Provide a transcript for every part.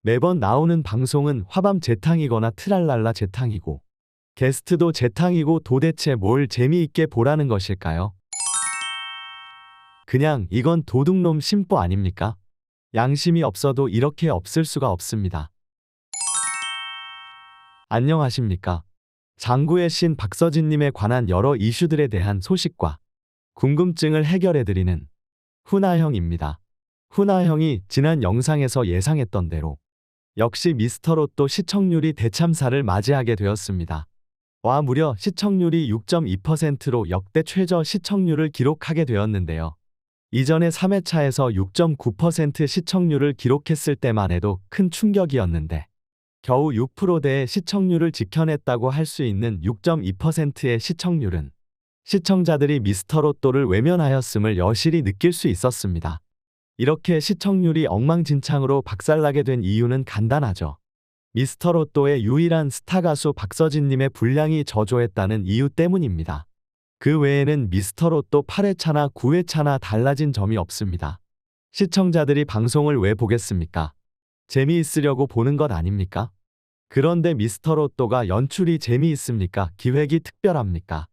매번 나오는 방송은 화밤 재탕이거나 트랄랄라 재탕이고 게스트도 재탕이고 도대체 뭘 재미있게 보라는 것일까요? 그냥 이건 도둑놈 심보 아닙니까? 양심이 없어도 이렇게 없을 수가 없습니다. 안녕하십니까? 장구의 신 박서진님에 관한 여러 이슈들에 대한 소식과 궁금증을 해결해드리는 훈아형입니다. 훈아형이 지난 영상에서 예상했던 대로 역시 미스터로또 시청률이 대참사를 맞이하게 되었습니다. 와 무려 시청률이 6.2%로 역대 최저 시청률을 기록하게 되었는데요. 이전에 3회차에서 6.9% 시청률을 기록했을 때만 해도 큰 충격이었는데 겨우 6%대의 시청률을 지켜냈다고 할 수 있는 6.2%의 시청률은 시청자들이 미스터로또를 외면하였음을 여실히 느낄 수 있었습니다. 이렇게 시청률이 엉망진창으로 박살나게 된 이유는 간단하죠. 미스터로또의 유일한 스타 가수 박서진님의 분량이 저조했다는 이유 때문입니다. 그 외에는 미스터로또 8회차나 9회차나 달라진 점이 없습니다. 시청자들이 방송을 왜 보겠습니까? 재미있으려고 보는 것 아닙니까? 그런데 미스터로또가 연출이 재미있습니까? 기획이 특별합니까?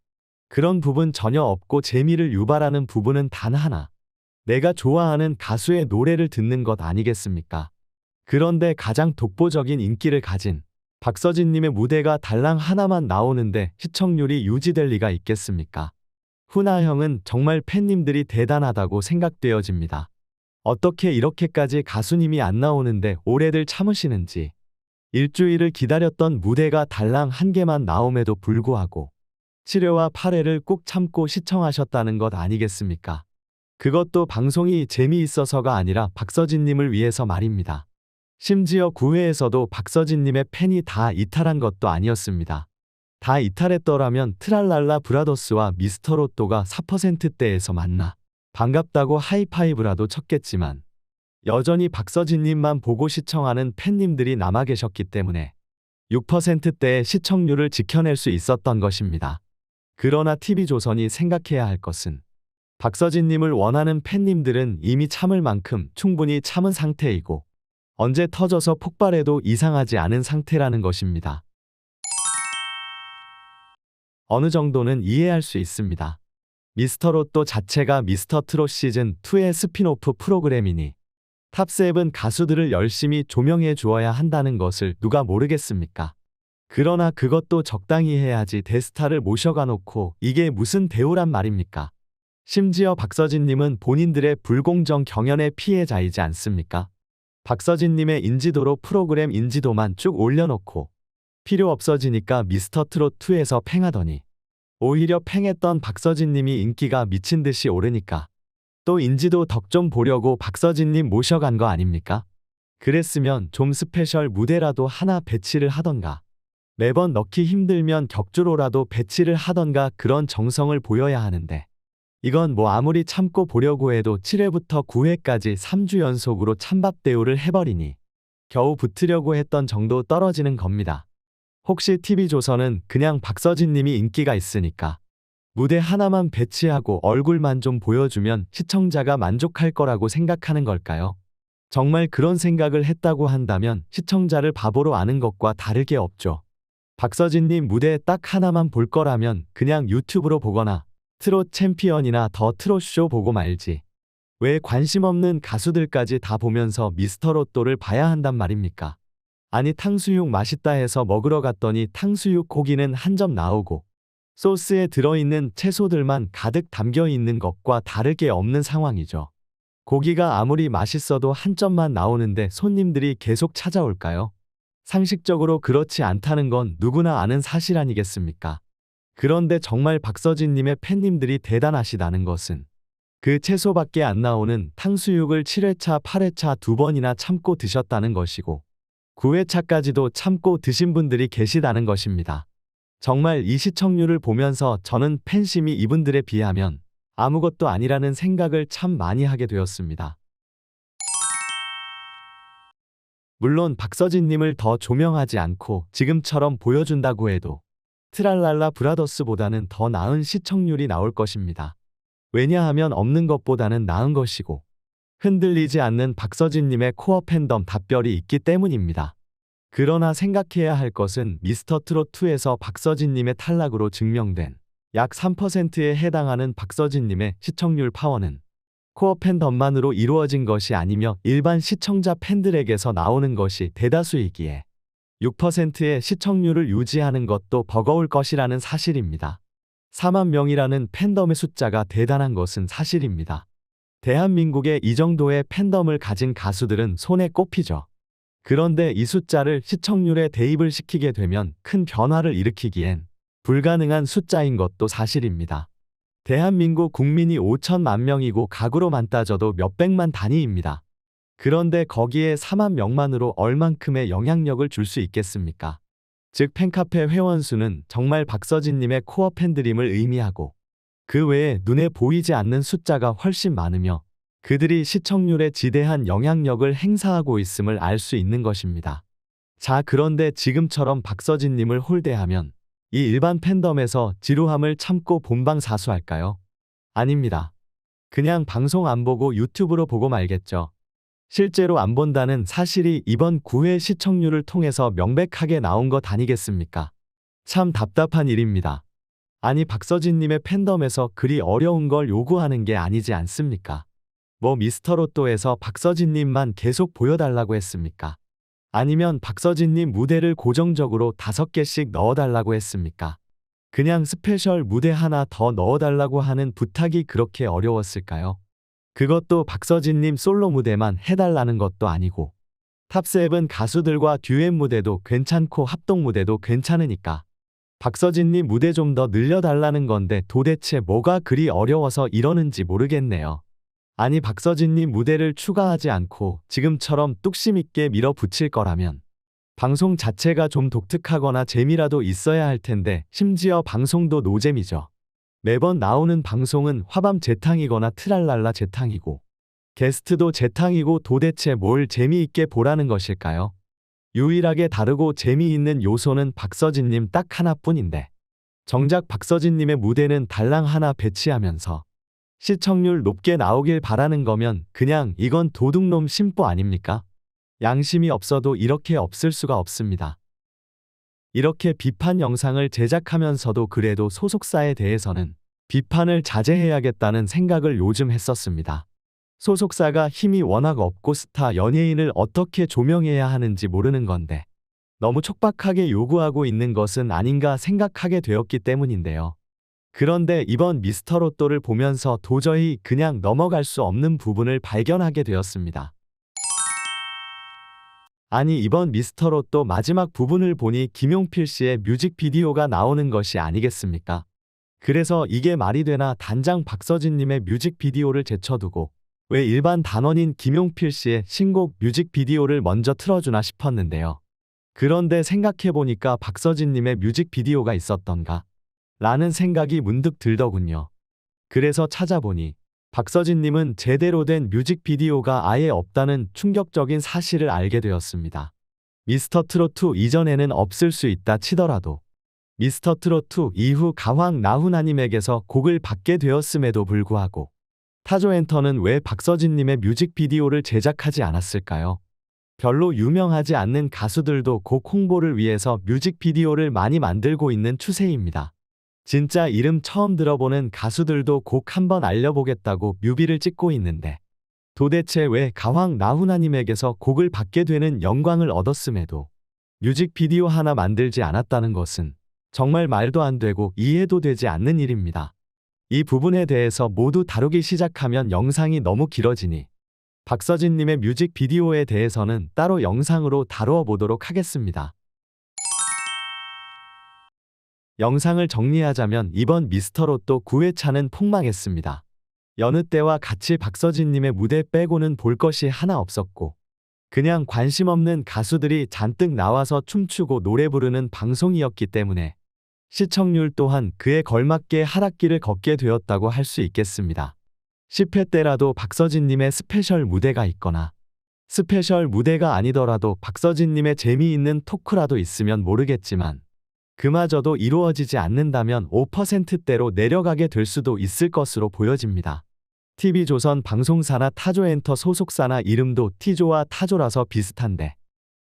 그런 부분 전혀 없고 재미를 유발하는 부분은 단 하나. 내가 좋아하는 가수의 노래를 듣는 것 아니겠습니까? 그런데 가장 독보적인 인기를 가진 박서진님의 무대가 달랑 하나만 나오는데 시청률이 유지될 리가 있겠습니까? 훈아형은 정말 팬님들이 대단하다고 생각되어집니다. 어떻게 이렇게까지 가수님이 안 나오는데 오래들 참으시는지. 일주일을 기다렸던 무대가 달랑 한 개만 나옴에도 불구하고 7회와 8회를 꾹 참고 시청하셨다는 것 아니겠습니까? 그것도 방송이 재미있어서가 아니라 박서진님을 위해서 말입니다. 심지어 9회에서도 박서진님의 팬이 다 이탈한 것도 아니었습니다. 다 이탈했더라면 트랄랄라 브라더스와 미스터로또가 4%대에서 만나 반갑다고 하이파이브라도 쳤겠지만 여전히 박서진님만 보고 시청하는 팬님들이 남아 계셨기 때문에 6%대의 시청률을 지켜낼 수 있었던 것입니다. 그러나 TV조선이 생각해야 할 것은 박서진님을 원하는 팬님들은 이미 참을 만큼 충분히 참은 상태이고 언제 터져서 폭발해도 이상하지 않은 상태라는 것입니다. 어느 정도는 이해할 수 있습니다. 미스터로또 자체가 미스터트롯 시즌2의 스핀오프 프로그램이니 탑7 가수들을 열심히 조명해 주어야 한다는 것을 누가 모르겠습니까? 그러나 그것도 적당히 해야지 대스타를 모셔가 놓고 이게 무슨 대우란 말입니까? 심지어 박서진님은 본인들의 불공정 경연의 피해자이지 않습니까? 박서진님의 인지도로 프로그램 인지도만 쭉 올려놓고 필요 없어지니까 미스터트롯2에서 팽하더니 오히려 팽했던 박서진님이 인기가 미친 듯이 오르니까 또 인지도 덕 좀 보려고 박서진님 모셔간 거 아닙니까? 그랬으면 좀 스페셜 무대라도 하나 배치를 하던가 매번 넣기 힘들면 격주로라도 배치를 하던가 그런 정성을 보여야 하는데 이건 뭐 아무리 참고 보려고 해도 7회부터 9회까지 3주 연속으로 찬밥 대우를 해버리니 겨우 붙으려고 했던 정도 떨어지는 겁니다. 혹시 TV조선은 그냥 박서진님이 인기가 있으니까 무대 하나만 배치하고 얼굴만 좀 보여주면 시청자가 만족할 거라고 생각하는 걸까요? 정말 그런 생각을 했다고 한다면 시청자를 바보로 아는 것과 다르게 없죠. 박서진님 무대 딱 하나만 볼 거라면 그냥 유튜브로 보거나 트롯 챔피언이나 더 트롯쇼 보고 말지. 왜 관심 없는 가수들까지 다 보면서 미스터로또를 봐야 한단 말입니까? 아니 탕수육 맛있다 해서 먹으러 갔더니 탕수육 고기는 한 점 나오고 소스에 들어있는 채소들만 가득 담겨 있는 것과 다르게 없는 상황이죠. 고기가 아무리 맛있어도 한 점만 나오는데 손님들이 계속 찾아올까요? 상식적으로 그렇지 않다는 건 누구나 아는 사실 아니겠습니까? 그런데 정말 박서진님의 팬님들이 대단하시다는 것은 그 채소밖에 안 나오는 탕수육을 7회차, 8회차 두 번이나 참고 드셨다는 것이고 9회차까지도 참고 드신 분들이 계시다는 것입니다. 정말 이 시청률을 보면서 저는 팬심이 이분들에 비하면 아무것도 아니라는 생각을 참 많이 하게 되었습니다. 물론 박서진님을 더 조명하지 않고 지금처럼 보여준다고 해도 트랄랄라 브라더스보다는 더 나은 시청률이 나올 것입니다. 왜냐하면 없는 것보다는 나은 것이고 흔들리지 않는 박서진님의 코어 팬덤 답변이 있기 때문입니다. 그러나 생각해야 할 것은 미스터트롯2에서 박서진님의 탈락으로 증명된 약 3%에 해당하는 박서진님의 시청률 파워는 코어 팬덤만으로 이루어진 것이 아니며 일반 시청자 팬들에게서 나오는 것이 대다수이기에 6%의 시청률을 유지하는 것도 버거울 것이라는 사실입니다. 4만 명이라는 팬덤의 숫자가 대단한 것은 사실입니다. 대한민국에 이 정도의 팬덤을 가진 가수들은 손에 꼽히죠. 그런데 이 숫자를 시청률에 대입을 시키게 되면 큰 변화를 일으키기엔 불가능한 숫자인 것도 사실입니다. 대한민국 국민이 5천만 명이고 가구로만 따져도 몇백만 단위입니다. 그런데 거기에 4만 명만으로 얼만큼의 영향력을 줄 수 있겠습니까? 즉 팬카페 회원수는 정말 박서진님의 코어 팬드림을 의미하고 그 외에 눈에 보이지 않는 숫자가 훨씬 많으며 그들이 시청률에 지대한 영향력을 행사하고 있음을 알 수 있는 것입니다. 자, 그런데 지금처럼 박서진님을 홀대하면 이 일반 팬덤에서 지루함을 참고 본방사수할까요? 아닙니다. 그냥 방송 안 보고 유튜브로 보고 말겠죠. 실제로 안 본다는 사실이 이번 9회 시청률을 통해서 명백하게 나온 것 아니겠습니까? 참 답답한 일입니다. 아니 박서진님의 팬덤에서 그리 어려운 걸 요구하는 게 아니지 않습니까? 뭐 미스터로또에서 박서진님만 계속 보여달라고 했습니까? 아니면 박서진님 무대를 고정적으로 5개씩 넣어달라고 했습니까? 그냥 스페셜 무대 하나 더 넣어달라고 하는 부탁이 그렇게 어려웠을까요? 그것도 박서진님 솔로 무대만 해달라는 것도 아니고 탑7 가수들과 듀엣 무대도 괜찮고 합동 무대도 괜찮으니까 박서진님 무대 좀 더 늘려달라는 건데 도대체 뭐가 그리 어려워서 이러는지 모르겠네요. 아니 박서진님 무대를 추가하지 않고 지금처럼 뚝심 있게 밀어붙일 거라면 방송 자체가 좀 독특하거나 재미라도 있어야 할 텐데 심지어 방송도 노잼이죠. 매번 나오는 방송은 화밤 재탕이거나 트랄랄라 재탕이고 게스트도 재탕이고 도대체 뭘 재미있게 보라는 것일까요? 유일하게 다르고 재미있는 요소는 박서진님 딱 하나뿐인데 정작 박서진님의 무대는 달랑 하나 배치하면서 시청률 높게 나오길 바라는 거면 그냥 이건 도둑놈 심보 아닙니까? 양심이 없어도 이렇게 없을 수가 없습니다. 이렇게 비판 영상을 제작하면서도 그래도 소속사에 대해서는 비판을 자제해야겠다는 생각을 요즘 했었습니다. 소속사가 힘이 워낙 없고 스타 연예인을 어떻게 조명해야 하는지 모르는 건데 너무 촉박하게 요구하고 있는 것은 아닌가 생각하게 되었기 때문인데요. 그런데 이번 미스터로또를 보면서 도저히 그냥 넘어갈 수 없는 부분을 발견하게 되었습니다. 아니 이번 미스터로또 마지막 부분을 보니 김용필 씨의 뮤직비디오가 나오는 것이 아니겠습니까? 그래서 이게 말이 되나 단장 박서진님의 뮤직비디오를 제쳐두고 왜 일반 단원인 김용필 씨의 신곡 뮤직비디오를 먼저 틀어주나 싶었는데요. 그런데 생각해보니까 박서진님의 뮤직비디오가 있었던가? 라는 생각이 문득 들더군요. 그래서 찾아보니 박서진님은 제대로 된 뮤직비디오가 아예 없다는 충격적인 사실을 알게 되었습니다. 미스터트롯2 이전에는 없을 수 있다 치더라도 미스터트롯2 이후 가왕 나훈아님에게서 곡을 받게 되었음에도 불구하고 타조엔터는 왜 박서진님의 뮤직비디오를 제작하지 않았을까요? 별로 유명하지 않는 가수들도 곡 홍보를 위해서 뮤직비디오를 많이 만들고 있는 추세입니다. 진짜 이름 처음 들어보는 가수들도 곡 한번 알려보겠다고 뮤비를 찍고 있는데 도대체 왜 가왕 나훈아님에게서 곡을 받게 되는 영광을 얻었음에도 뮤직비디오 하나 만들지 않았다는 것은 정말 말도 안 되고 이해도 되지 않는 일입니다. 이 부분에 대해서 모두 다루기 시작하면 영상이 너무 길어지니 박서진님의 뮤직비디오에 대해서는 따로 영상으로 다루어 보도록 하겠습니다. 영상을 정리하자면 이번 미스터로또 9회차는 폭망했습니다. 여느 때와 같이 박서진님의 무대 빼고는 볼 것이 하나 없었고 그냥 관심 없는 가수들이 잔뜩 나와서 춤추고 노래 부르는 방송이었기 때문에 시청률 또한 그에 걸맞게 하락기를 걷게 되었다고 할 수 있겠습니다. 10회 때라도 박서진님의 스페셜 무대가 있거나 스페셜 무대가 아니더라도 박서진님의 재미있는 토크라도 있으면 모르겠지만 그마저도 이루어지지 않는다면 5%대로 내려가게 될 수도 있을 것으로 보여집니다. TV조선 방송사나 타조엔터 소속사나 이름도 T조와 타조라서 비슷한데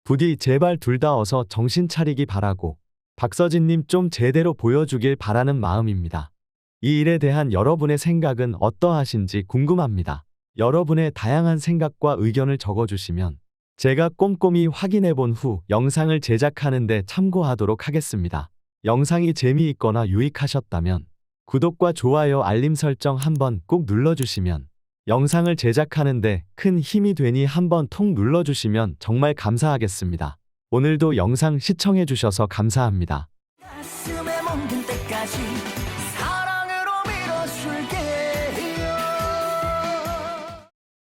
부디 제발 둘 다 어서 정신 차리기 바라고 박서진님 좀 제대로 보여주길 바라는 마음입니다. 이 일에 대한 여러분의 생각은 어떠하신지 궁금합니다. 여러분의 다양한 생각과 의견을 적어주시면 제가 꼼꼼히 확인해 본 후 영상을 제작하는 데 참고하도록 하겠습니다. 영상이 재미있거나 유익하셨다면 구독과 좋아요 알림 설정 한번 꼭 눌러주시면 영상을 제작하는 데 큰 힘이 되니 한번 통 눌러주시면 정말 감사하겠습니다. 오늘도 영상 시청해 주셔서 감사합니다. 가슴에 멍든 때까지